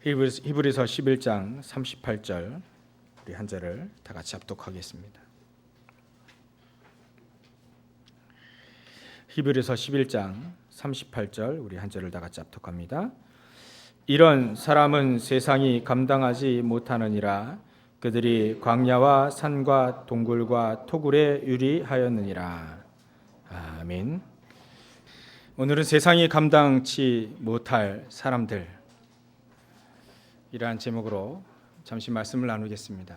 히브리서 11장 38절 우리 한 절을 다 같이 합독하겠습니다. 히브리서 11장 38절 우리 한 절을 다 같이 합독합니다. 이런 사람은 세상이 감당하지 못하느니라. 그들이 광야와 산과 동굴과 토굴에 유리하였느니라. 아멘. 오늘은 세상이 감당치 못할 사람들 이러한 제목으로 잠시 말씀을 나누겠습니다.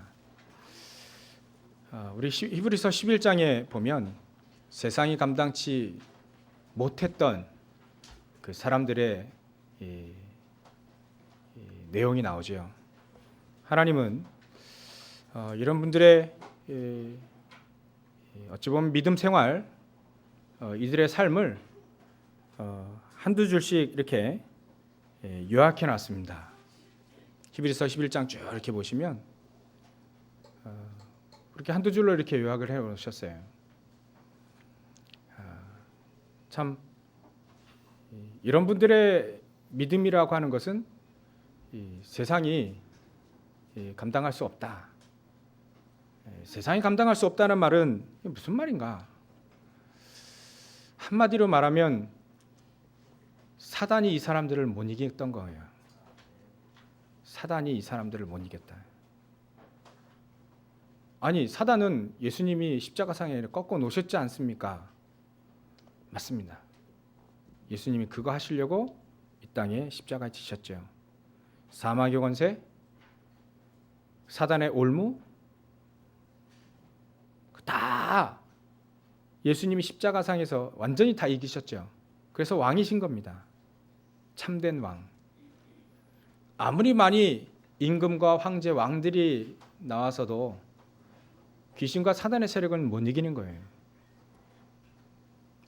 우리 히브리서 11장에 보면 세상이 감당치 못했던 그 사람들의 내용이 나오죠. 하나님은 이런 분들의 어찌 보면 믿음 생활, 이들의 삶을 한두 줄씩 이렇게 요약해 놨습니다. 히브리서 11장 쭉 이렇게 보시면 그렇게 한두 줄로 이렇게 요약을 해 놓으셨어요. 참 이런 분들의 믿음이라고 하는 것은 세상이 감당할 수 없다. 세상이 감당할 수 없다는 말은 무슨 말인가? 한마디로 말하면 사단이 이 사람들을 못 이겼던 거예요. 사단이 이 사람들을 못 이겼다. 아니, 사단은 예수님이 십자가상에 꺾어 놓으셨지 않습니까? 맞습니다. 예수님이 그거 하시려고 이 땅에 십자가에 지셨죠. 사망의 권세, 사단의 올무, 다 예수님이 십자가상에서 완전히 다 이기셨죠. 그래서 왕이신 겁니다. 참된 왕. 아무리 많이 임금과 황제 왕들이 나와서도 귀신과 사단의 세력은 못 이기는 거예요.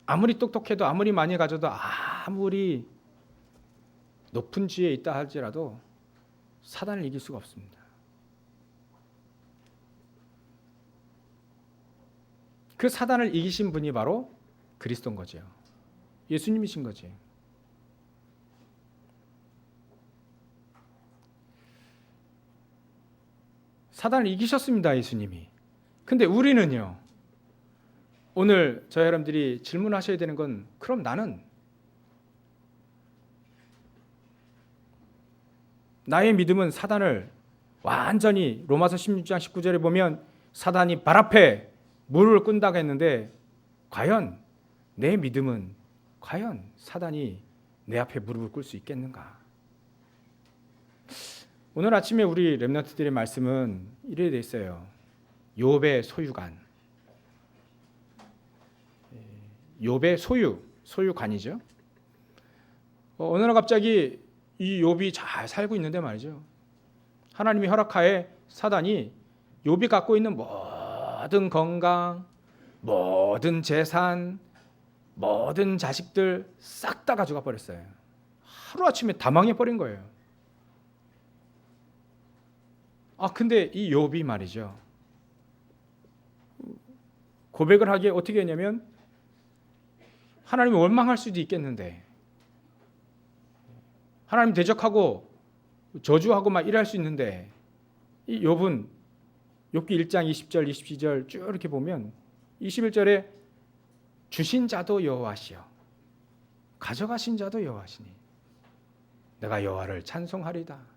아무리 똑똑해도 아무리 많이 가져도 아무리 높은 지위에 있다 할지라도 사단을 이길 수가 없습니다. 그 사단을 이기신 분이 바로 그리스도인 거죠. 예수님이신 거지. 사단을 이기셨습니다, 예수님이. 근데 우리는요, 오늘 저희 여러분들이 질문하셔야 되는 건, 그럼 나의 믿음은 사단을 완전히, 로마서 16장 19절에 보면 사단이 발 앞에 무릎을 꿇는다고 했는데, 과연 내 믿음은 과연 사단이 내 앞에 무릎을 꿇을 수 있겠는가? 오늘 아침에 우리 렘넌트들의 말씀은 이래 돼 있어요. 욥의 소유관. 욥의 소유관이죠. 어느 날 갑자기 이 욥이 잘 살고 있는데 말이죠. 하나님이 허락하에 사단이 욥이 갖고 있는 모든 건강, 모든 재산, 모든 자식들 싹 다 가져가 버렸어요. 하루아침에 다 망해버린 거예요. 근데 이 욥이 말이죠. 고백을 하기에 어떻게 했냐면, 하나님이 원망할 수도 있겠는데, 하나님 대적하고 저주하고 막 이럴 수 있는데, 이 욥은 욥기 1장 20절 22절 쭉 이렇게 보면 21절에 주신 자도 여호와시요 가져가신 자도 여호와시니 내가 여호와를 찬송하리다.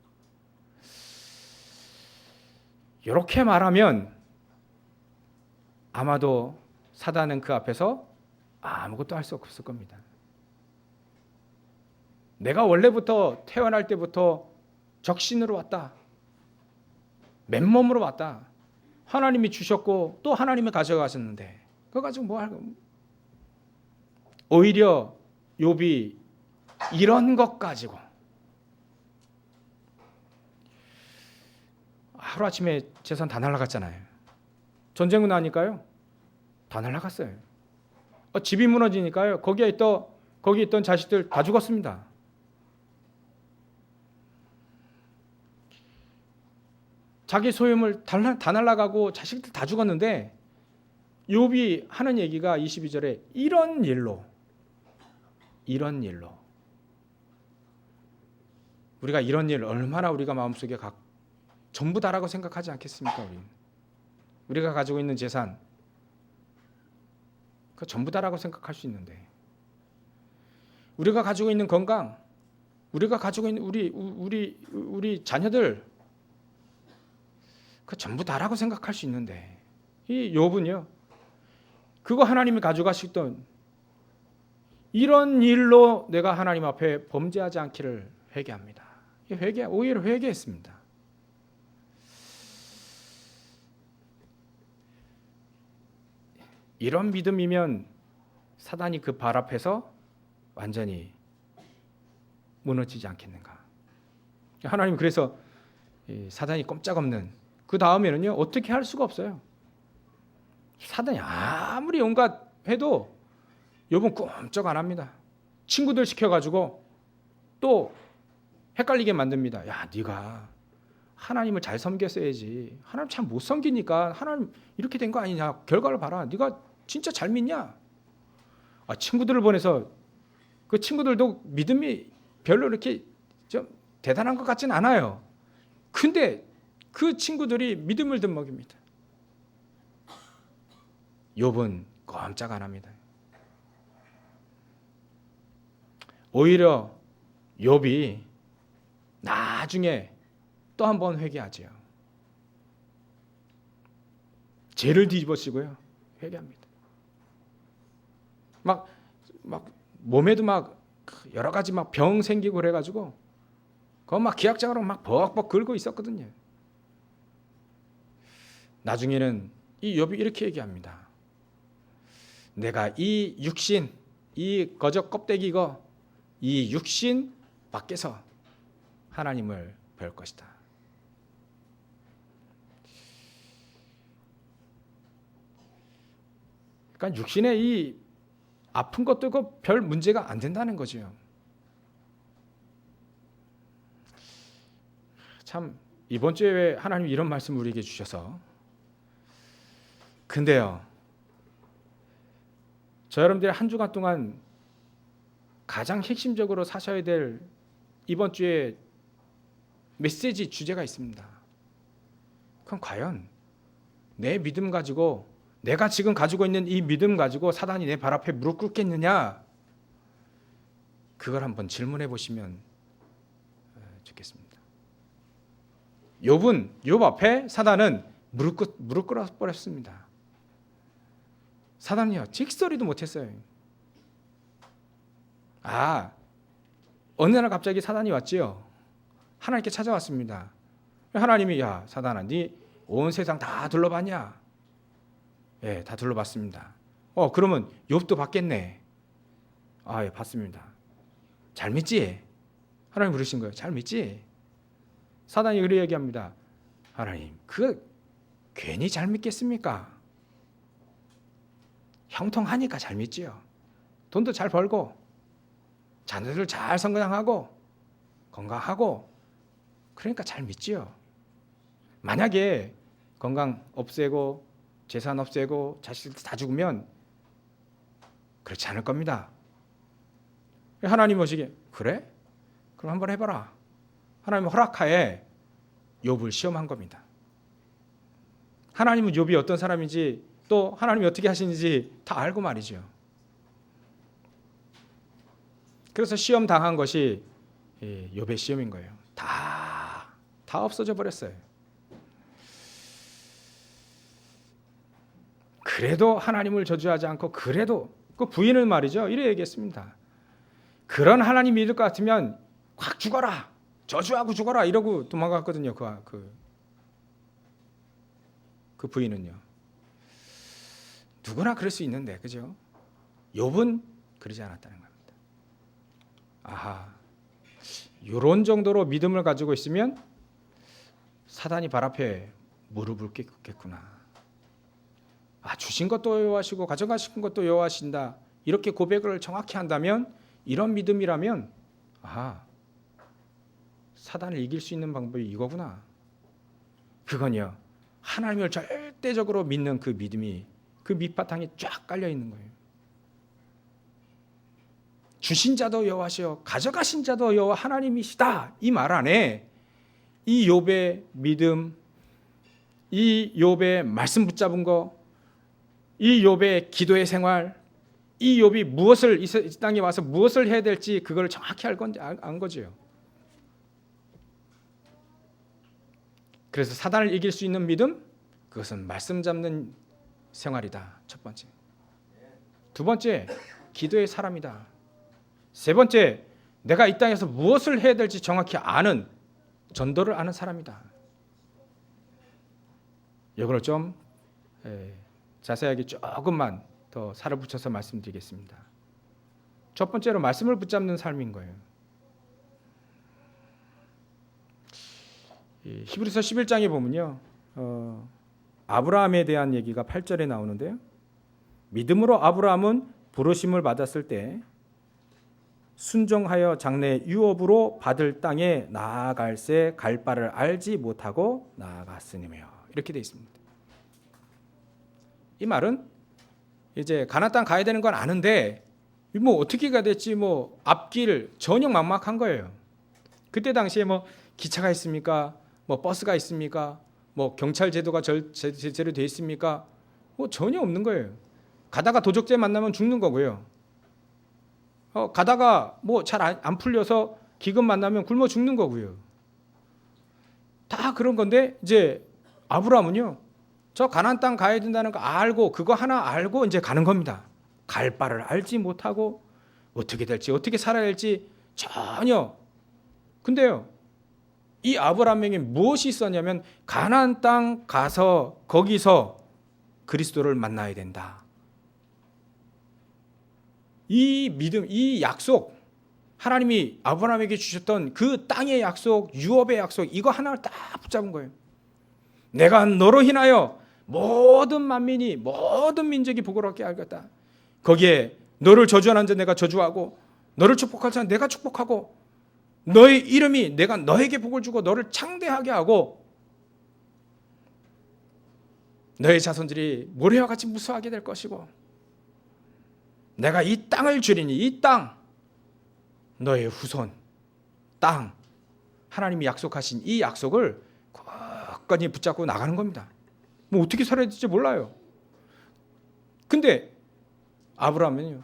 이렇게 말하면 아마도 사단은 그 앞에서 아무것도 할 수 없을 겁니다. 내가 원래부터 태어날 때부터 적신으로 왔다. 맨몸으로 왔다. 하나님이 주셨고 또 하나님이 가져가셨는데 그거 가지고 뭐 할 거? 오히려 욥이 이런 것 가지고 하루아침에 재산 다 날아갔잖아요. 전쟁은 나니까요. 다 날아갔어요. 집이 무너지니까요. 거기 있던 자식들 다 죽었습니다. 자기 소유물 다 날아가고 자식들 다 죽었는데 욥이 하는 얘기가 22절에 이런 일로 우리가 이런 일 얼마나 우리가 마음속에 전부 다라고 생각하지 않겠습니까? 우리가 가지고 있는 재산 그 전부 다라고 생각할 수 있는데, 우리가 가지고 있는 건강, 우리가 가지고 있는 우리 자녀들 그 전부 다라고 생각할 수 있는데, 이 욥은요 그거 하나님이 가져가시던 이런 일로 내가 하나님 앞에 범죄하지 않기를 회개합니다. 오히려 회개했습니다. 이런 믿음이면 사단이 그 발 앞에서 완전히 무너지지 않겠는가. 하나님 그래서 사단이 꼼짝없는 그 다음에는요 어떻게 할 수가 없어요. 사단이 아무리 온갖 해도 욥은 꼼짝 안 합니다. 친구들 시켜가지고 또 헷갈리게 만듭니다. 야, 네가 하나님을 잘 섬겼어야지. 하나님 참 못 섬기니까 하나님 이렇게 된 거 아니냐. 결과를 봐라. 네가 진짜 잘 믿냐? 친구들을 보내서 그 친구들도 믿음이 별로 이렇게 좀 대단한 것 같진 않아요. 근데 그 친구들이 믿음을 든먹입니다. 욥은 꼼짝 안 합니다. 오히려 욥이 나중에 또 한 번 회개하지요. 죄를 뒤집어쓰고요 회개합니다. 막 몸에도 막 여러 가지 막 병 생기고 그래가지고 그거 막 기약장으로 막 벅벅 긁고 있었거든요. 나중에는 이 욥이 이렇게 얘기합니다. 내가 이 육신, 이 거적 껍데기고 이 육신 밖에서 하나님을 뵐 것이다. 그러니까 육신의 이 아픈 것도 그 별 문제가 안 된다는 거죠. 참 이번 주에 하나님이 이런 말씀을 우리에게 주셔서, 근데요 저 여러분들이 한 주간 동안 가장 핵심적으로 사셔야 될 이번 주에 메시지 주제가 있습니다. 그럼 과연 내 믿음 가지고, 내가 지금 가지고 있는 이 믿음 가지고 사단이 내 발 앞에 무릎 꿇겠느냐, 그걸 한번 질문해 보시면 좋겠습니다. 욥 앞에 사단은 무릎 꿇어 버렸습니다. 사단이요 찍소리도 못했어요. 어느 날 갑자기 사단이 왔지요. 하나님께 찾아왔습니다. 하나님이 야 사단아 네 온 세상 다 둘러봤냐? 예, 다 둘러봤습니다. 그러면 욥도 봤겠네. 예, 봤습니다. 잘 믿지? 하나님 부르신 거예요. 잘 믿지? 사단이 그렇게 얘기합니다. 하나님 그 괜히 잘 믿겠습니까? 형통하니까 잘 믿지요. 돈도 잘 벌고 자녀들 잘 성장하고 건강하고 그러니까 잘 믿지요. 만약에 건강 없애고 재산 없애고 자식들 다 죽으면 그렇지 않을 겁니다. 하나님 오시게 그래? 그럼 한번 해봐라. 하나님 허락하에 욥을 시험한 겁니다. 하나님은 욥이 어떤 사람인지 또 하나님이 어떻게 하시는지 다 알고 말이죠. 그래서 시험 당한 것이 욥의 시험인 거예요. 다 없어져 버렸어요. 그래도 하나님을 저주하지 않고, 그래도 그 부인은 말이죠 이래 얘기했습니다. 그런 하나님 믿을 것 같으면 확 죽어라, 저주하고 죽어라 이러고 도망갔거든요. 그 부인은요. 누구나 그럴 수 있는데, 그죠? 욥은 그러지 않았다는 겁니다. 이런 정도로 믿음을 가지고 있으면 사단이 발 앞에 무릎을 꿇겠구나. 주신 것도 여호와시고 가져가신 것도 여호와신다. 이렇게 고백을 정확히 한다면, 이런 믿음이라면 사단을 이길 수 있는 방법이 이거구나. 그건요 하나님을 절대적으로 믿는 그 믿음이 그 밑바탕에 쫙 깔려 있는 거예요. 주신 자도 여호와시요 가져가신 자도 여호와 하나님이시다. 이 말 안에 이 욥의 믿음, 이 욥의 말씀 붙잡은 거, 이 욥의 기도의 생활, 이 욥이 무엇을 이 땅에 와서 무엇을 해야 될지 그걸 정확히 안 거죠. 그래서 사단을 이길 수 있는 믿음, 그것은 말씀 잡는 생활이다. 첫 번째. 두 번째, 기도의 사람이다. 세 번째, 내가 이 땅에서 무엇을 해야 될지 정확히 아는, 전도를 아는 사람이다. 이걸 좀 자세하게 조금만 더 살을 붙여서 말씀드리겠습니다. 첫 번째로 말씀을 붙잡는 삶인 거예요. 히브리서 11장에 보면요, 아브라함에 대한 얘기가 8절에 나오는데요. 믿음으로 아브라함은 부르심을 받았을 때 순종하여 장래 유업으로 받을 땅에 나아갈새 갈 바를 알지 못하고 나아갔으니며, 이렇게 되어 있습니다. 이 말은 이제 가나안 땅 가야 되는 건 아는데 뭐 어떻게 가야 될지 뭐 앞길 전혀 막막한 거예요. 그때 당시에 뭐 기차가 있습니까? 뭐 버스가 있습니까? 뭐 경찰 제도가 제대로 돼 있습니까? 뭐 전혀 없는 거예요. 가다가 도적제 만나면 죽는 거고요. 가다가 뭐 잘 안 풀려서 기근 만나면 굶어 죽는 거고요. 다 그런 건데 이제 아브라함은요, 저 가나안 땅 가야 된다는 거 알고, 그거 하나 알고 이제 가는 겁니다. 갈 바를 알지 못하고 어떻게 될지, 어떻게 살아야 할지 전혀. 근데요, 이 아브라함에게 무엇이 있었냐면 가나안 땅 가서 거기서 그리스도를 만나야 된다. 이 믿음, 이 약속, 하나님이 아브라함에게 주셨던 그 땅의 약속, 유업의 약속, 이거 하나를 딱 붙잡은 거예요. 내가 너로 인하여 모든 만민이, 모든 민족이 복을 얻게 하겠다. 거기에 너를 저주하는 자 내가 저주하고, 너를 축복할 자 내가 축복하고, 너의 이름이 내가 너에게 복을 주고 너를 창대하게 하고, 너의 자손들이 모래와 같이 무수하게 될 것이고, 내가 이 땅을 주리니, 이 땅, 너의 후손 땅, 하나님이 약속하신 이 약속을 끝까지 붙잡고 나가는 겁니다. 뭐 어떻게 살아야 될지 몰라요. 근데 아브라함은요,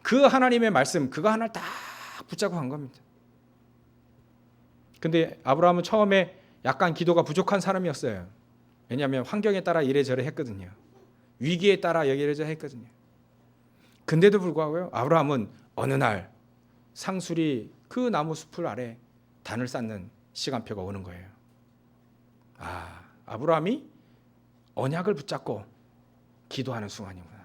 그 하나님의 말씀 그거 하나를 딱 붙잡고 간 겁니다. 근데 아브라함은 처음에 약간 기도가 부족한 사람이었어요. 왜냐하면 환경에 따라 이래저래 했거든요. 위기에 따라 이래저래 했거든요. 근데도 불구하고요, 아브라함은 어느 날 상술이 그 나무 숲을 아래 단을 쌓는 시간표가 오는 거예요. 아브라함이 언약을 붙잡고 기도하는 순간이구나.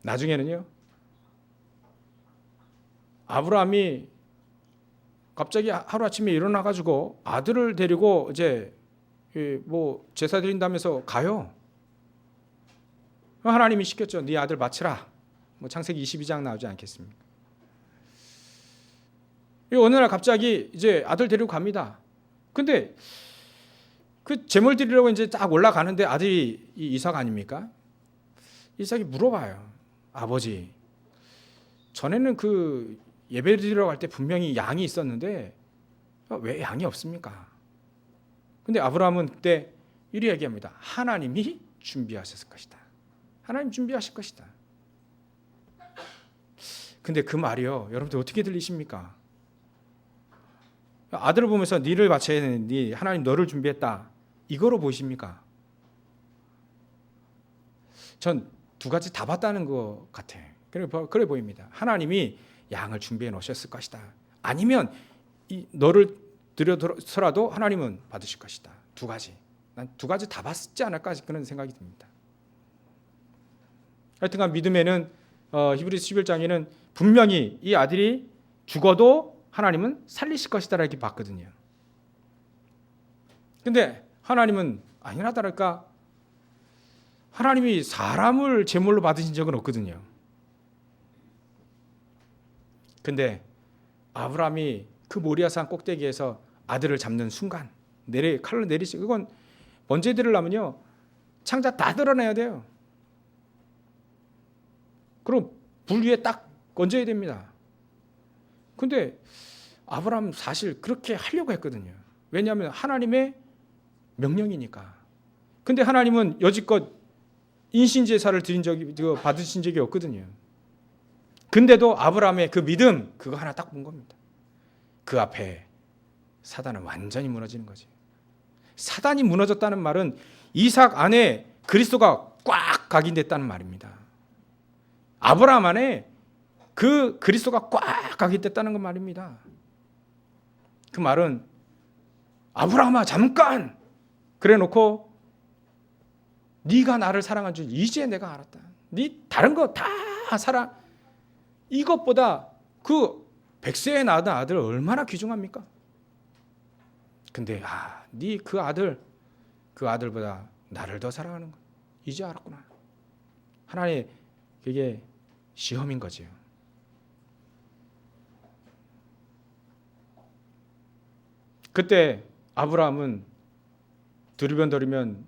나중에는요, 아브라함이 갑자기 하루아침에 일어나가지고 아들을 데리고 이제 뭐 제사 드린다면서 가요. 하나님이 시켰죠. 네 아들 바치라. 뭐 창세기 22장 나오지 않겠습니까? 어느 날 갑자기 이제 아들 데리고 갑니다. 근데 그 제물 드리려고 이제 딱 올라가는데 아들이 이삭 아닙니까? 이삭이 물어봐요. 아버지, 전에는 그 예배 드리러 갈 때 분명히 양이 있었는데 왜 양이 없습니까? 근데 아브라함은 그때 이리 얘기합니다. 하나님이 준비하셨을 것이다. 하나님 준비하실 것이다. 근데 그 말이요, 여러분들 어떻게 들리십니까? 아들을 보면서 니를 바쳐야 되는데 하나님 너를 준비했다, 이거로 보이십니까? 전 두 가지 다 봤다는 것 같아요. 그래 보입니다. 하나님이 양을 준비해 놓으셨을 것이다. 아니면 너를 드려서라도 하나님은 받으실 것이다. 두 가지. 난 두 가지 다 봤지 않을까 그런 생각이 듭니다. 하여튼간 믿음에는 히브리서 11장에는 분명히 이 아들이 죽어도 하나님은 살리실 것이다 이렇게 봤거든요. 근데 하나님은 아니나 다를까 하나님이 사람을 제물로 받으신 적은 없거든요. 근데 아브라함이 그 모리아산 꼭대기에서 아들을 잡는 순간 칼로 내리시고, 이건 번제 드리려면요 창자 다 드러내야 돼요. 그럼 불 위에 딱 얹어야 됩니다. 근데 아브라함 사실 그렇게 하려고 했거든요. 왜냐하면 하나님의 명령이니까. 근데 하나님은 여지껏 인신제사를 받으신 적이 없거든요. 근데도 아브라함의 그 믿음, 그거 하나 딱 본 겁니다. 그 앞에 사단은 완전히 무너지는 거지. 사단이 무너졌다는 말은 이삭 안에 그리스도가 꽉 각인됐다는 말입니다. 아브라함 안에 그 그리스도가 꽉 각인됐다는 그 말입니다. 그 말은 아브라함아 잠깐 그래 놓고 네가 나를 사랑한 줄 이제 내가 알았다. 네 다른 거 다 사랑 이것보다 그 100세에 낳은 아들 얼마나 귀중합니까? 근데 네 그 아들보다 나를 더 사랑하는 거 이제 알았구나. 하나님의 그게 시험인 거지요. 그때 아브라함은 두리번거리면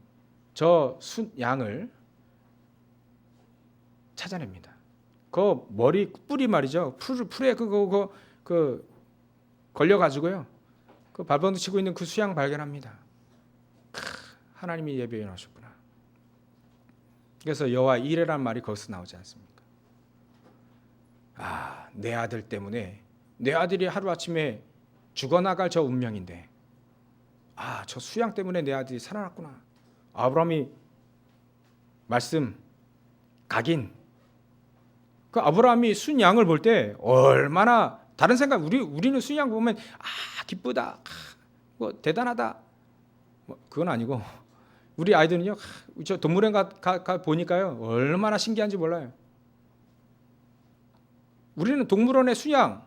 저 양을 찾아냅니다. 그 머리 뿔이 말이죠. 풀에 그 걸려 가지고요. 그 발버둥 치고 있는 그 수양 발견합니다. 하나님이 예배해 놓으셨구나. 그래서 여호와 이레라는 말이 거기서 나오지 않습니까? 내 아들 때문에 내 아들이 하루아침에 죽어나갈 저 운명인데 저 수양 때문에 내 아들이 살아났구나. 아브라함이 말씀 각인 그 아브라함이 순양을 볼 때 얼마나 다른 생각 우리는 순양 보면 기쁘다 뭐 대단하다 뭐 그건 아니고 우리 아이들은요 저 동물원 가 보니까요 얼마나 신기한지 몰라요. 우리는 동물원의 순양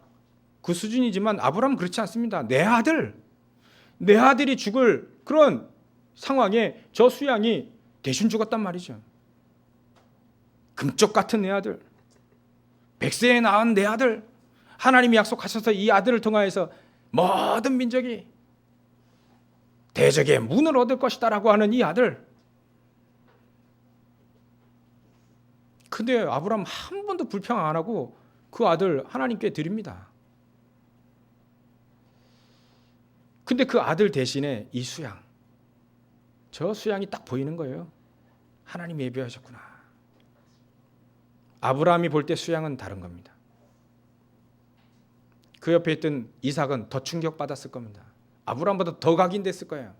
그 수준이지만 아브라함은 그렇지 않습니다. 내 아들이 죽을 그런 상황에 저 수양이 대신 죽었단 말이죠. 금쪽 같은 내 아들 100세에 낳은 내 아들 하나님이 약속하셔서 이 아들을 통하여서 모든 민족이 대적의 문을 얻을 것이다 라고 하는 이 아들. 근데 아브라함 한 번도 불평 안 하고 그 아들 하나님께 드립니다. 근데 그 아들 대신에 이 수양 저 수양이 딱 보이는 거예요. 하나님이 예비하셨구나. 아브라함이 볼 때 수양은 다른 겁니다. 그 옆에 있던 이삭은 더 충격받았을 겁니다. 아브라함보다 더 각인됐을 거예요.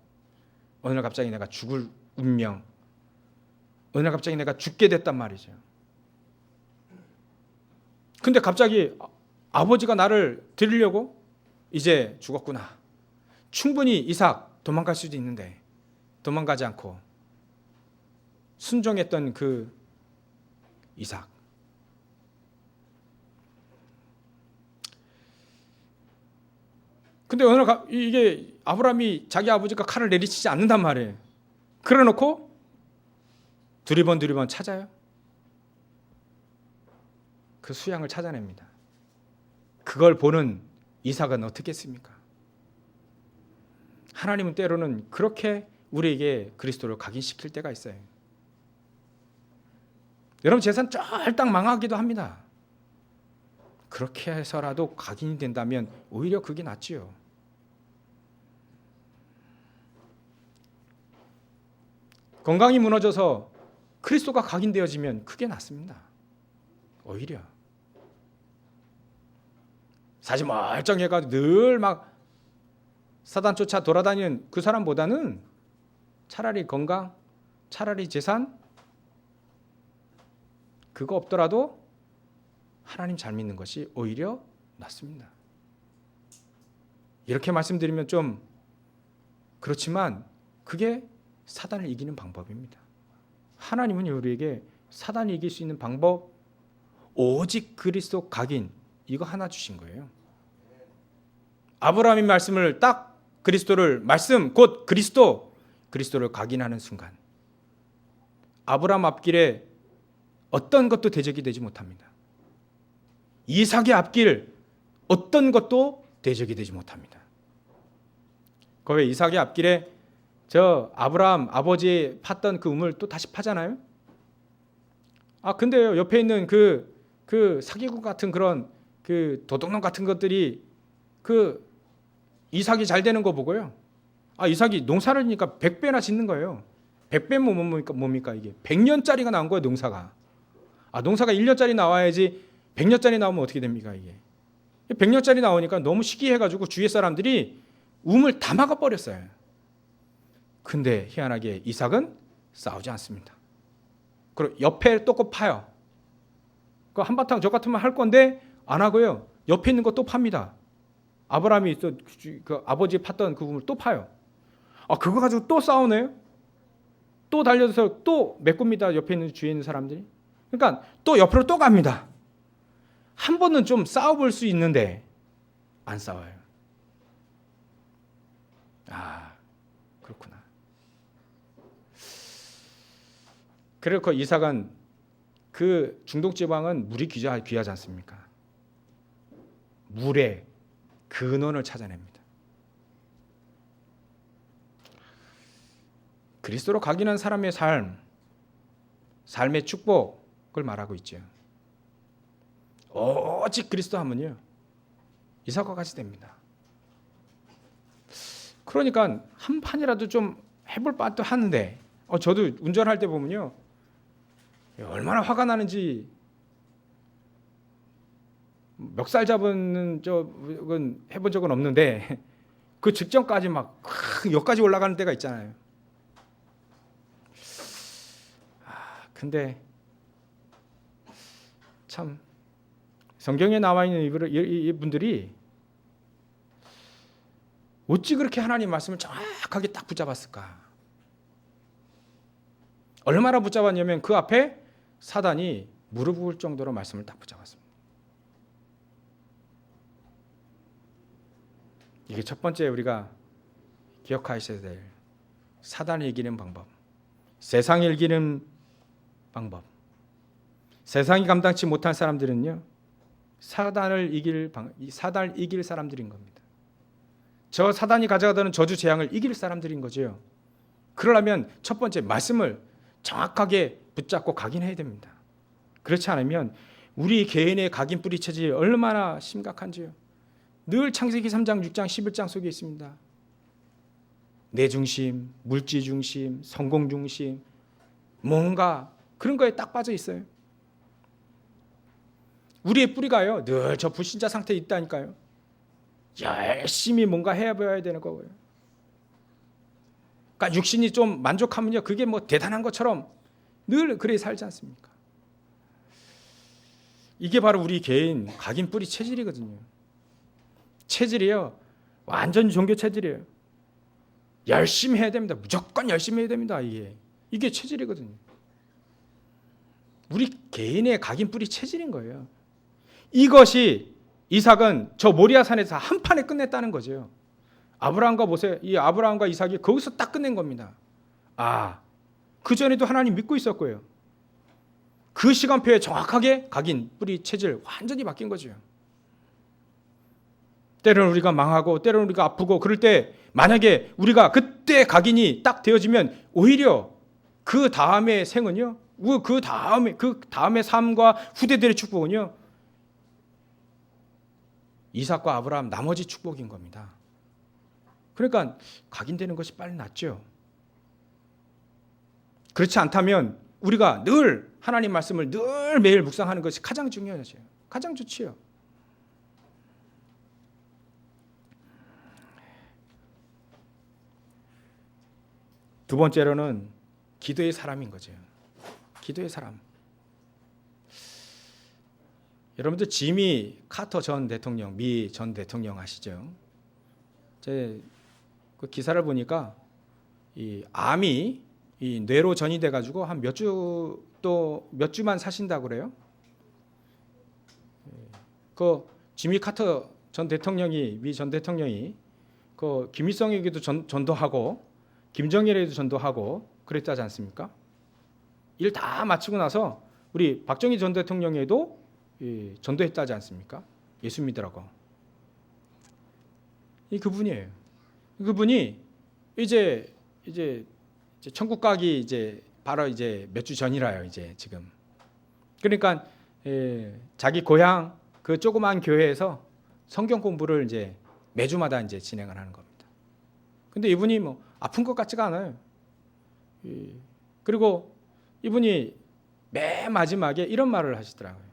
어느 날 갑자기 내가 죽을 운명, 어느 날 갑자기 내가 죽게 됐단 말이죠. 근데 갑자기 아버지가 나를 드리려고 이제 죽었구나. 충분히 이삭 도망갈 수도 있는데 도망가지 않고 순종했던 그 이삭. 근데 어느 날 이게 아브라함이 자기 아버지가 칼을 내리치지 않는단 말이에요. 그래 놓고 두리번 찾아요. 그 수양을 찾아냅니다. 그걸 보는 이삭은 어떻게 했습니까? 하나님은 때로는 그렇게 우리에게 그리스도를 각인시킬 때가 있어요. 여러분 재산 쫄딱 망하기도 합니다. 그렇게 해서라도 각인이 된다면 오히려 그게 낫지요. 건강이 무너져서 그리스도가 각인되어지면 그게 낫습니다. 오히려 사실 멀쩡해가지고 늘 막 사단 쫓아 돌아다니는 그 사람보다는 차라리 건강, 차라리 재산 그거 없더라도 하나님 잘 믿는 것이 오히려 낫습니다. 이렇게 말씀드리면 좀 그렇지만 그게 사단을 이기는 방법입니다. 하나님은 우리에게 사단을 이길 수 있는 방법 오직 그리스도 각인 이거 하나 주신 거예요. 아브라함의 말씀을 딱 그리스도를 말씀 곧 그리스도를 각인하는 순간 아브라함 앞길에 어떤 것도 대적이 되지 못합니다. 이삭의 앞길 어떤 것도 대적이 되지 못합니다. 그 왜 이삭의 앞길에 저 아브라함 아버지 팠던 그 우물 또 다시 파잖아요. 근데요 옆에 있는 그 그 사기꾼 같은 그런 그 도둑놈 같은 것들이 그 이삭이 잘 되는 거 보고요. 아, 이삭이 농사를 하니까 100배나 짓는 거예요. 100배면 뭡니까 이게? 100년짜리가 나온 거예요, 농사가. 아, 농사가 1년짜리 나와야지 100년짜리 나오면 어떻게 됩니까, 이게? 100년짜리 나오니까 너무 시기해가지고 주위의 사람들이 우물 다 막아버렸어요. 근데 희한하게 이삭은 싸우지 않습니다. 그리고 옆에 또 꼭 파요. 그 한바탕 저 같으면 할 건데 안 하고요. 옆에 있는 거 또 팝니다. 아브라함이 또 그 아버지 팠던 그 우물 또 파요. 아, 그거 가지고 또 싸우네요. 또 달려서 또 메꿉니다. 옆에 있는 주위에 있는 사람들이. 그러니까 또 옆으로 또 갑니다. 한 번은 좀 싸워볼 수 있는데 안 싸워요. 아, 그렇구나. 그리고 그 이삭은 그 중동 지방은 물이 귀하지 않습니까? 물의 근원을 찾아냅니다. 그리스도로 각인한 사람의 삶의 축복을 말하고 있죠. 오직 그리스도 하면요, 이삭과 같이 됩니다. 그러니까 한 판이라도 좀 해볼 만도 하는데, 저도 운전할 때 보면요, 얼마나 화가 나는지. 멱살 잡은 적은 해본 적은 없는데 그 직전까지 막 여기까지 올라가는 때가 있잖아요. 근데 참 성경에 나와 있는 이분들이 어찌 그렇게 하나님 말씀을 정확하게 딱 붙잡았을까? 얼마나 붙잡았냐면 그 앞에 사단이 무릎 꿇을 정도로 말씀을 딱 붙잡았습니다. 이게 첫 번째 우리가 기억하셔야 될 사단을 이기는 방법, 세상을 이기는 방법. 세상이 감당치 못한 사람들은요, 사단을 이길 사람들인 겁니다. 저 사단이 가져가는 저주 재앙을 이길 사람들인 거죠. 그러려면 첫 번째 말씀을 정확하게 붙잡고 각인해야 됩니다. 그렇지 않으면 우리 개인의 각인 뿌리 체질이 얼마나 심각한지요. 늘 창세기 3장, 6장, 11장 속에 있습니다. 내 중심, 물질 중심, 성공 중심, 뭔가 그런 거에 딱 빠져 있어요. 우리의 뿌리가요, 늘 저 불신자 상태에 있다니까요. 열심히 뭔가 해봐야 되는 거고요. 그러니까 육신이 좀 만족하면요, 그게 뭐 대단한 것처럼 늘 그래 살지 않습니까? 이게 바로 우리 개인 각인 뿌리 체질이거든요. 체질이요, 완전 종교 체질이에요. 열심히 해야 됩니다. 무조건 열심히 해야 됩니다. 이게 체질이거든요. 우리 개인의 각인 뿌리 체질인 거예요. 이것이 이삭은 저 모리아산에서 한 판에 끝냈다는 거죠. 아브라함과 모세, 이 아브라함과 이삭이 거기서 딱 끝낸 겁니다. 아, 그 전에도 하나님 믿고 있었고요. 그 시간표에 정확하게 각인 뿌리 체질 완전히 바뀐 거죠. 때로는 우리가 망하고 때로는 우리가 아프고 그럴 때 만약에 우리가 그때 각인이 딱 되어지면 오히려 그 다음의 생은요, 그 다음의 삶과 후대들의 축복은요, 이삭과 아브라함 나머지 축복인 겁니다. 그러니까 각인되는 것이 빨리 낫죠. 그렇지 않다면 우리가 늘 하나님 말씀을 늘 매일 묵상하는 것이 가장 중요하죠. 가장 좋지요. 두 번째로는 기도의 사람인 거죠. 기도의 사람. 여러분들 지미 카터 전 대통령, 미 전 대통령 아시죠? 제 그 기사를 보니까 이 암이 이 뇌로 전이돼 가지고 한 몇 주만 사신다고 그래요. 그 지미 카터 전 대통령이, 미 전 대통령이 그 김일성에게도 전도하고 김정일에게도 전도하고 그랬다지 않습니까? 일 다 마치고 나서 우리 박정희 전 대통령에도 전도했다지 않습니까? 예수 믿으라고. 이 그분이에요. 그분이 이제 천국 가기 이제 바로 이제 몇 주 전이라요, 이제 지금. 그러니까 자기 고향 그 조그만 교회에서 성경 공부를 이제 매주마다 이제 진행을 하는 겁니다. 근데 이분이 뭐 아픈 것 같지가 않아요. 그리고 이분이 맨 마지막에 이런 말을 하시더라고요.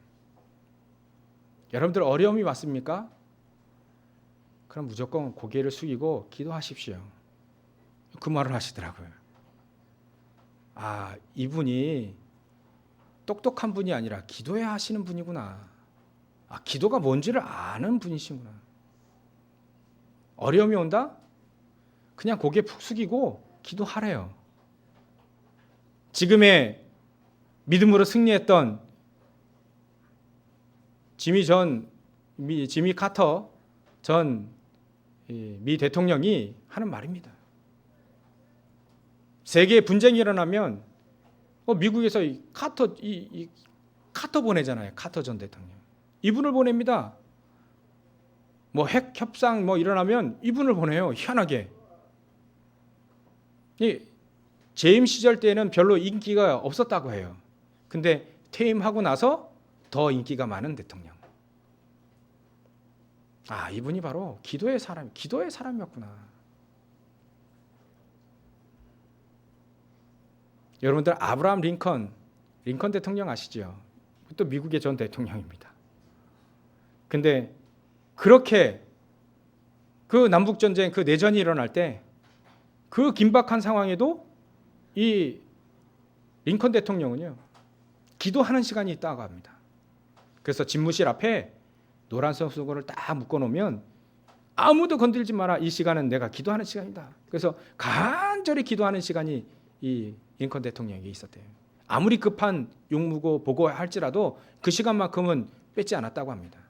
여러분들 어려움이 왔습니까? 그럼 무조건 고개를 숙이고 기도하십시오. 그 말을 하시더라고요. 아, 이분이 똑똑한 분이 아니라 기도해야 하시는 분이구나. 아, 기도가 뭔지를 아는 분이시구나. 어려움이 온다? 그냥 고개 푹 숙이고 기도하래요. 지금의 믿음으로 승리했던 지미 카터 전 미 대통령이 하는 말입니다. 세계에 분쟁이 일어나면 미국에서 카터 보내잖아요. 카터 전 대통령. 이분을 보냅니다. 뭐 핵 협상 일어나면 이분을 보내요. 희한하게. 재임 시절 때는 별로 인기가 없었다고 해요. 근데 퇴임하고 나서 더 인기가 많은 대통령. 아, 이분이 바로 기도의 사람이었구나. 여러분들 아브라함 링컨 대통령 아시죠? 또 미국의 전 대통령입니다. 근데 그렇게 그 남북 전쟁 그 내전이 일어날 때 그 긴박한 상황에도 이 링컨 대통령은요 기도하는 시간이 있다고 합니다. 그래서 집무실 앞에 노란색 수건을 딱 묶어놓으면 아무도 건들지 마라. 이 시간은 내가 기도하는 시간이다. 그래서 간절히 기도하는 시간이 이 링컨 대통령에게 있었대요. 아무리 급한 용무고 보고할지라도 그 시간만큼은 뺏지 않았다고 합니다.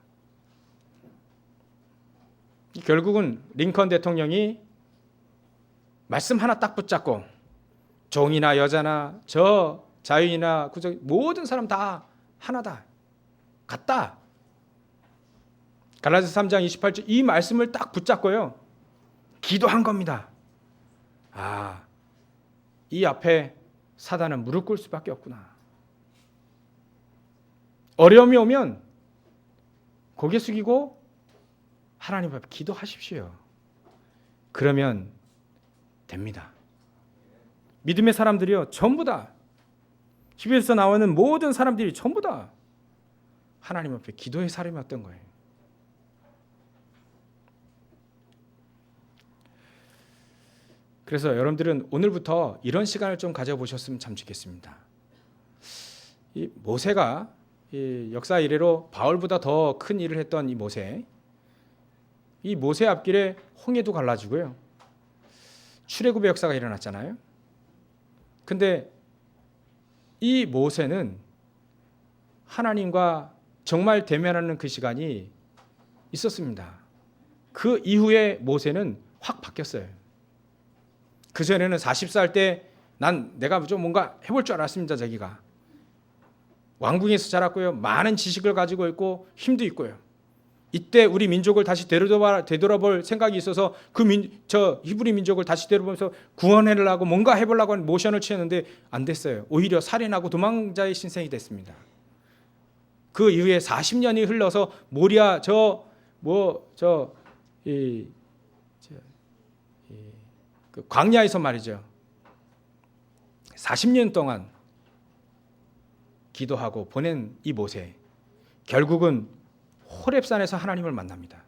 결국은 링컨 대통령이 말씀 하나 딱 붙잡고 종이나 여자나 저 자유인이나 구적 모든 사람 다 하나다. 같다. 갈라디아서 3장 28절 이 말씀을 딱 붙잡고요. 기도한 겁니다. 아, 이 앞에 사단은 무릎 꿇을 수밖에 없구나. 어려움이 오면 고개 숙이고 하나님 앞에 기도하십시오. 그러면 됩니다. 믿음의 사람들이요 전부 다 히브리서 나오는 모든 사람들이 전부 다 하나님 앞에 기도의 사람이었던 거예요. 그래서 여러분들은 오늘부터 이런 시간을 좀 가져보셨으면 참 좋겠습니다. 이 모세가 이 역사 이래로 바울보다 더 큰 일을 했던 이 모세 앞길에 홍해도 갈라지고요. 출애굽의 역사가 일어났잖아요. 근데 이 모세는 하나님과 정말 대면하는 그 시간이 있었습니다. 그 이후에 모세는 확 바뀌었어요. 그전에는 40살 때 내가 좀 뭔가 해볼 줄 알았습니다. 자기가 왕궁에서 자랐고요. 많은 지식을 가지고 있고 힘도 있고요. 이때 우리 민족을 다시 되돌아볼 생각이 있어서 저 히브리 민족을 다시 되돌아보면서 구원하려고 뭔가 해보려고 하는 모션을 취했는데 안 됐어요. 오히려 살인하고 도망자의 신생이 됐습니다. 그 이후에 40년이 흘러서 모리아 그 광야에서 말이죠. 40년 동안 기도하고 보낸 이 모세, 결국은 호렙산에서 하나님을 만납니다.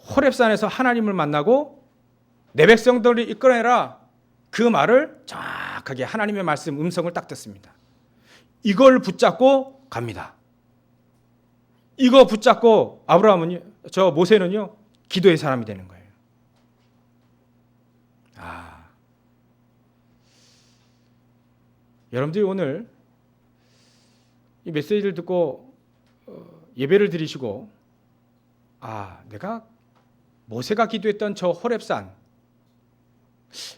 호렙산에서 하나님을 만나고 내 백성들을 이끌어내라. 그 말을 정확하게 하나님의 말씀 음성을 딱 듣습니다. 이걸 붙잡고 갑니다. 이거 붙잡고 모세는요 기도의 사람이 되는 거예요. 여러분들이 오늘 이 메시지를 듣고 예배를 드리시고 내가 모세가 기도했던 저 호렙산,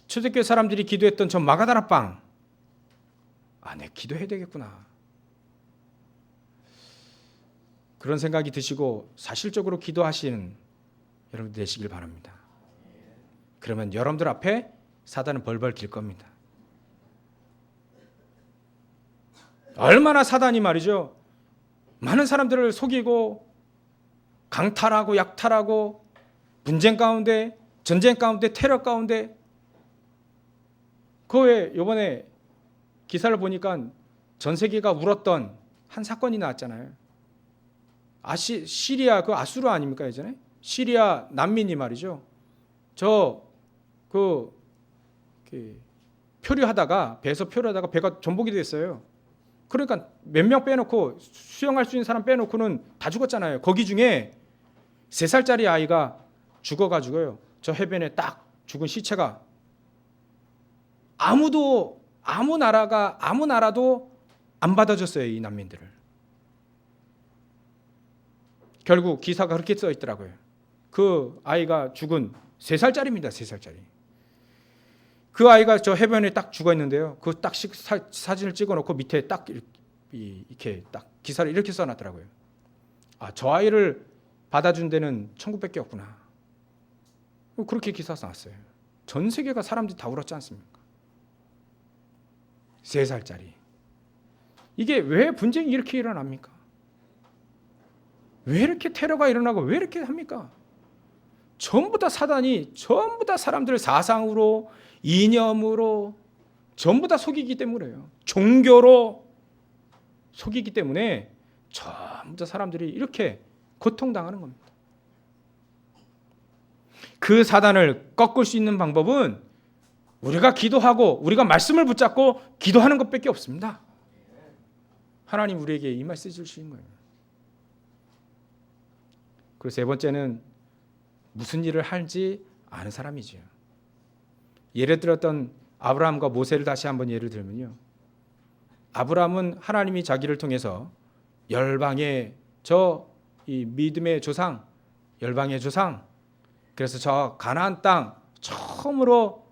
초대교회 사람들이 기도했던 저 마가다라방, 내 기도해야 되겠구나. 그런 생각이 드시고 사실적으로 기도하시는 여러분들 되시길 바랍니다. 그러면 여러분들 앞에 사단은 벌벌 길 겁니다. 얼마나 사단이 말이죠. 많은 사람들을 속이고 강탈하고 약탈하고 분쟁 가운데, 전쟁 가운데, 테러 가운데. 그 외에 이번에 기사를 보니까 전 세계가 울었던 한 사건이 나왔잖아요. 시리아 그 아수르 아닙니까 예전에? 시리아 난민이 말이죠. 표류하다가 배에서 표류하다가 배가 전복이 됐어요. 그러니까 몇 명 빼놓고 수영할 수 있는 사람 빼놓고는 다 죽었잖아요. 거기 중에 3살짜리 아이가 죽어가지고요. 저 해변에 딱 죽은 시체가 아무 나라도 안 받아줬어요. 이 난민들을. 결국 기사가 그렇게 써 있더라고요. 그 아이가 죽은 3살짜리입니다. 3살짜리. 그 아이가 저 해변에 딱 죽어 있는데요. 그 딱 사진을 찍어놓고 밑에 딱 이렇게 딱 기사를 이렇게 써놨더라고요. 아, 저 아이를 받아준 데는 천국밖에 없구나. 그렇게 기사 써놨어요. 전 세계가 사람들이 다 울었지 않습니까? 3살짜리. 이게 왜 분쟁이 이렇게 일어납니까? 왜 이렇게 테러가 일어나고 왜 이렇게 합니까? 전부 다 사단이 전부 다 사람들을 사상으로, 이념으로 전부 다 속이기 때문에요. 종교로 속이기 때문에 전부 다 사람들이 이렇게 고통당하는 겁니다. 그 사단을 꺾을 수 있는 방법은 우리가 기도하고 우리가 말씀을 붙잡고 기도하는 것밖에 없습니다. 하나님 우리에게 이 말씀을 주시는 거예요. 그리고 세 번째는 무슨 일을 할지 아는 사람이죠. 예를 들었던 아브라함과 모세를 다시 한번 예를 들면요. 아브라함은 하나님이 자기를 통해서 열방의 이 믿음의 조상, 열방의 조상, 그래서 저 가나안 땅 처음으로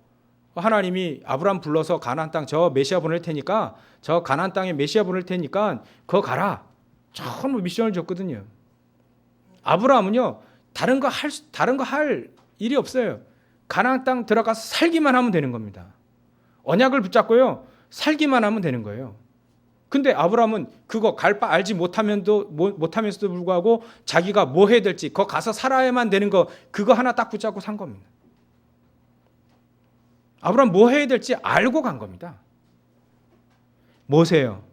하나님이 아브라함 불러서 가나안 땅 저 메시아 보낼 테니까 저 가나안 땅에 메시아 보낼 테니까 그거 가라. 처음으로 미션을 줬거든요. 아브라함은요 다른 거 할 일이 없어요. 가나안 땅 들어가서 살기만 하면 되는 겁니다. 언약을 붙잡고요 살기만 하면 되는 거예요. 근데 아브라함은 그거 갈 바 알지 못하면서도 불구하고 자기가 뭐 해야 될지 거 가서 살아야만 되는 거 그거 하나 딱 붙잡고 산 겁니다. 아브라함 뭐 해야 될지 알고 간 겁니다. 모세요.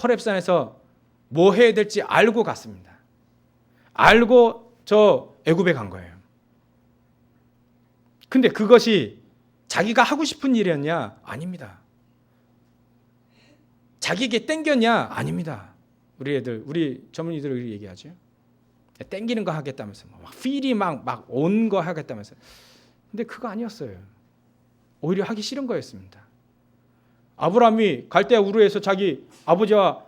호렙산에서 뭐 해야 될지 알고 갔습니다. 알고 저 애굽에 간 거예요. 근데 그것이 자기가 하고 싶은 일이었냐? 아닙니다. 자기에게 땡겼냐? 아닙니다. 우리 전문의들이 얘기하죠. 땡기는 거 하겠다면서 막 필이 막 온 거 하겠다면서. 근데 그거 아니었어요. 오히려 하기 싫은 거였습니다. 아브라함이 갈대아 우르에서 자기 아버지와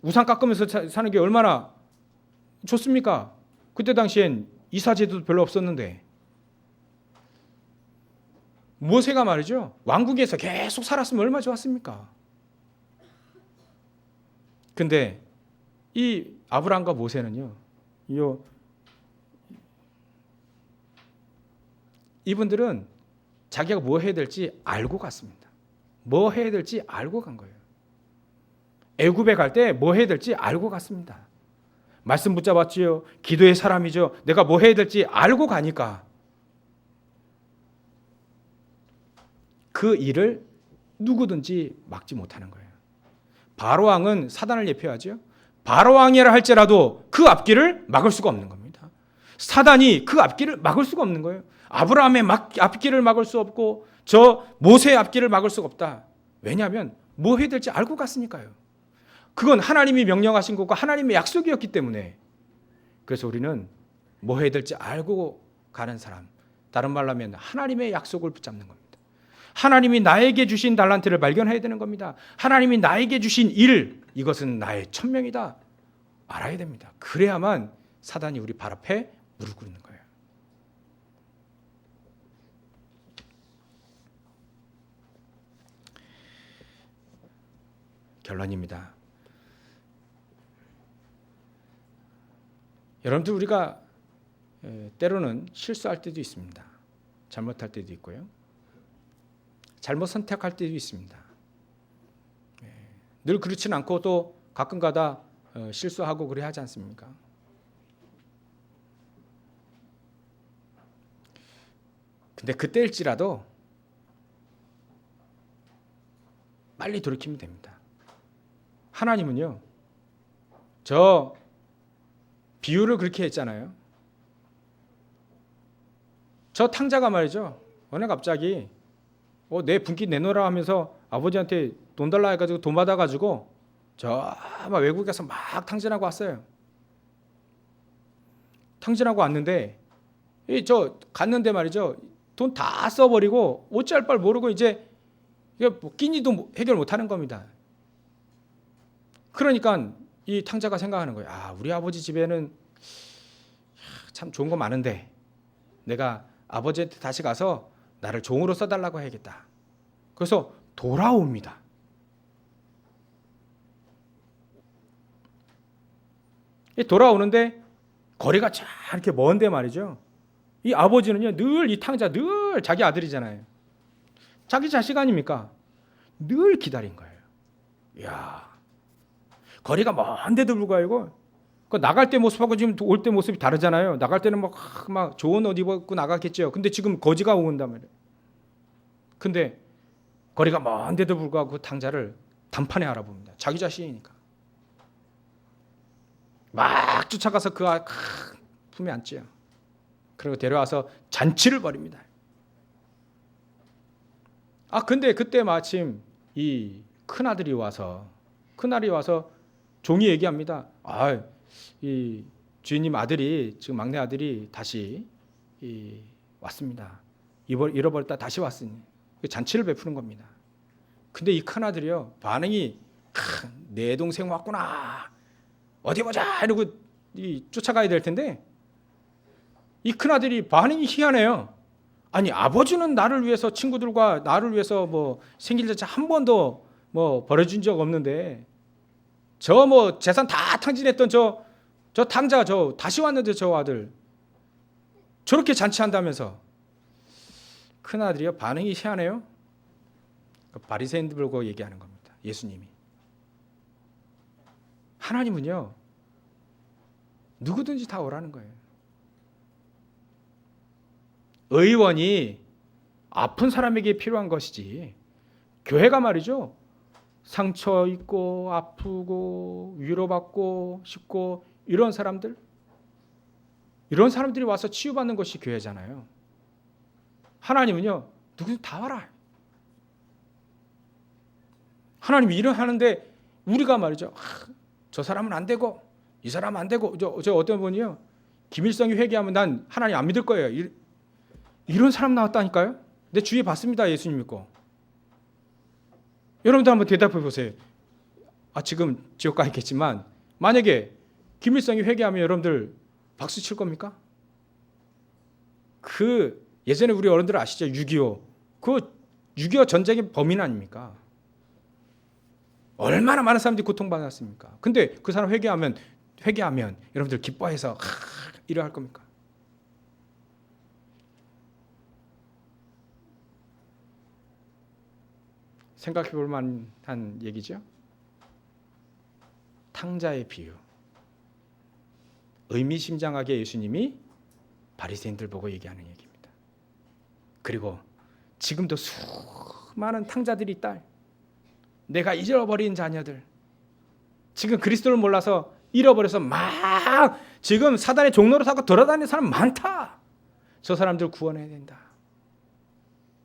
우상 깎으면서 사는 게 얼마나 좋습니까? 그때 당시엔 이사제도 별로 없었는데. 모세가 말이죠. 왕국에서 계속 살았으면 얼마나 좋았습니까? 근데 이 아브라함과 모세는요. 이분들은 자기가 뭐 해야 될지 알고 갔습니다. 뭐 해야 될지 알고 간 거예요. 애굽에 갈 때 뭐 해야 될지 알고 갔습니다. 말씀 붙잡았지요. 기도의 사람이죠. 내가 뭐 해야 될지 알고 가니까 그 일을 누구든지 막지 못하는 거예요. 바로왕은 사단을 예표하죠. 바로왕이라 할지라도 그 앞길을 막을 수가 없는 겁니다. 사단이 그 앞길을 막을 수가 없는 거예요. 아브라함의 앞길을 막을 수 없고 저 모세의 앞길을 막을 수가 없다. 왜냐하면 뭐 해야 될지 알고 갔으니까요. 그건 하나님이 명령하신 것과 하나님의 약속이었기 때문에. 그래서 우리는 뭐 해야 될지 알고 가는 사람, 다른 말로 하면 하나님의 약속을 붙잡는 겁니다. 하나님이 나에게 주신 달란트를 발견해야 되는 겁니다. 하나님이 나에게 주신 일, 이것은 나의 천명이다. 알아야 됩니다. 그래야만 사단이 우리 발 앞에 무릎 꿇는 거예요. 결론입니다. 여러분들 우리가 때로는 실수할 때도 있습니다. 잘못할 때도 있고요. 잘못 선택할 때도 있습니다. 늘 그렇지는 않고 또 가끔가다 실수하고 그래 하지 않습니까? 근데 그때일지라도 빨리 돌이키면 됩니다. 하나님은요, 저 비유를 그렇게 했잖아요. 저 탕자가 말이죠, 어느 갑자기 내 분기 내놓으라 하면서 아버지한테 돈 달라 해가지고 돈 받아가지고 저 막 외국에서 막 탕진하고 왔어요. 탕진하고 왔는데 저 갔는데 말이죠, 돈 다 써버리고 어찌할 바를 모르고 이제 뭐 끼니도 해결 못하는 겁니다. 그러니까 이 탕자가 생각하는 거예요. 우리 아버지 집에는 참 좋은 거 많은데 내가 아버지한테 다시 가서 나를 종으로 써달라고 해야겠다. 그래서 돌아옵니다. 돌아오는데 거리가 참 이렇게 먼데 말이죠, 이 아버지는요, 늘 이 탕자 늘 자기 아들이잖아요. 자기 자식 아닙니까? 늘 기다린 거예요. 이야, 거리가 먼데도 불구하고 나갈 때 모습하고 지금 올 때 모습이 다르잖아요. 나갈 때는 막 좋은 옷 입고 나갔겠죠. 근데 지금 거지가 온단 말이에요. 근데 거리가 먼데도 불구하고 그 탕자를 단판에 알아봅니다. 자기 자신이니까. 막 쫓아가서 그 품에 앉지요. 그리고 데려와서 잔치를 벌입니다. 근데 그때 마침 이 큰아들이 와서 종이 얘기합니다. 이 주인님 아들이, 지금 막내 아들이 다시 왔습니다. 잃어버렸다 다시 왔으니 잔치를 베푸는 겁니다. 근데 이 큰아들이요, 반응이 내 동생 왔구나, 어디 보자 이러고 쫓아가야 될 텐데 이 큰아들이 반응이 희한해요. 아니, 아버지는 나를 위해서, 친구들과 나를 위해서 뭐 생일 잔치 한 번도 뭐 벌어준 적 없는데 저 뭐 재산 다 탕진했던 저 탕자 다시 왔는데 저 아들 저렇게 잔치한다면서. 큰아들이요, 반응이 희한해요. 바리새인들 보고 얘기하는 겁니다. 예수님이. 하나님은요, 누구든지 다 오라는 거예요. 의원이 아픈 사람에게 필요한 것이지, 교회가 말이죠, 상처 있고 아프고 위로받고 싶고 이런 사람들이 와서 치유받는 것이 교회잖아요. 하나님은요, 누구든지 다 와라. 하나님이 일하는데 우리가 말이죠, 저 사람은 안 되고 이 사람은 안 되고, 저 어떤 분이요, 김일성이 회개하면 난 하나님 안 믿을 거예요, 이런 사람 나왔다니까요. 내 주위에 봤습니다. 예수님 믿고. 여러분도 한번 대답해 보세요. 지금 지옥 가 있겠지만 만약에 김일성이 회개하면 여러분들 박수 칠 겁니까? 예전에 우리 어른들 아시죠? 6.25. 그 6.25 전쟁의 범인 아닙니까? 얼마나 많은 사람들이 고통받았습니까? 근데 그 사람 회개하면 여러분들 기뻐해서 이러 할 겁니까? 생각해 볼 만한 얘기죠. 탕자의 비유. 의미심장하게 예수님이 바리새인들 보고 얘기하는 얘기입니다. 그리고 지금도 수많은 탕자들이 있다. 내가 잃어버린 자녀들, 지금 그리스도를 몰라서 잃어버려서 막 지금 사단의 종로로 타고 돌아다니는 사람 많다. 저 사람들 구원해야 된다.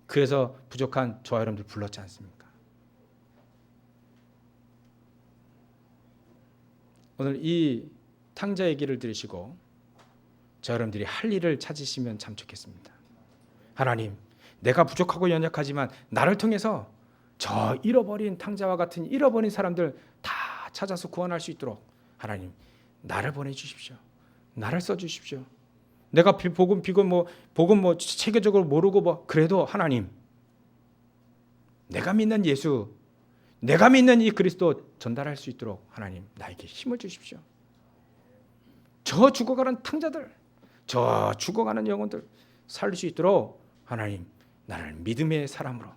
그래서 부족한 저와 여러분들 불렀지 않습니까? 오늘 이 탕자 얘기를 들으시고 저 여러분들이 할 일을 찾으시면 참 좋겠습니다. 하나님, 내가 부족하고 연약하지만 나를 통해서 저 잃어버린 탕자와 같은 잃어버린 사람들 다 찾아서 구원할 수 있도록 하나님, 나를 보내주십시오. 나를 써주십시오. 내가 복음 체계적으로 모르고 그래도 하나님, 내가 믿는 예수, 내가 믿는 이 그리스도 전달할 수 있도록 하나님, 나에게 힘을 주십시오. 저 죽어가는 탕자들, 저 죽어가는 영혼들 살릴 수 있도록 하나님, 나를 믿음의 사람으로,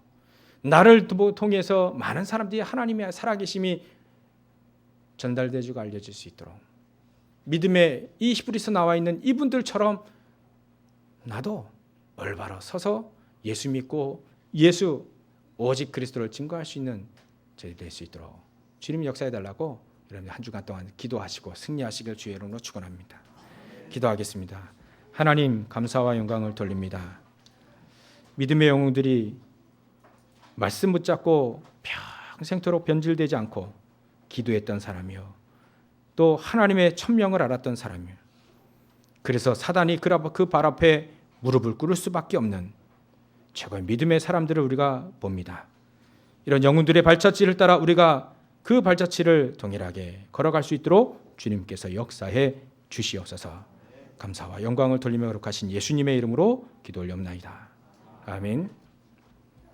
나를 통해서 많은 사람들이 하나님의 살아계심이 전달되지고 알려질 수 있도록 믿음의 이 히브리서 나와 있는 이분들처럼 나도 올바로 서서 예수 믿고 예수 오직 그리스도를 증거할 수 있는 저희 될 수 있도록 주님 역사해 달라고 여러분 한 주간 동안 기도하시고 승리하시길 주의 이름으로 축원합니다. 기도하겠습니다. 하나님 감사와 영광을 돌립니다. 믿음의 영웅들이 말씀 붙잡고 평생토록 변질되지 않고 기도했던 사람이요 또 하나님의 천명을 알았던 사람이요 그래서 사단이 그 발 앞에 무릎을 꿇을 수밖에 없는 최고의 믿음의 사람들을 우리가 봅니다. 이런 영웅들의 발자취를 따라 우리가 그 발자취를 동일하게 걸어갈 수 있도록 주님께서 역사해 주시옵소서. 감사와 영광을 돌리며 거룩하신 예수님의 이름으로 기도 올리옵나이다. 아멘.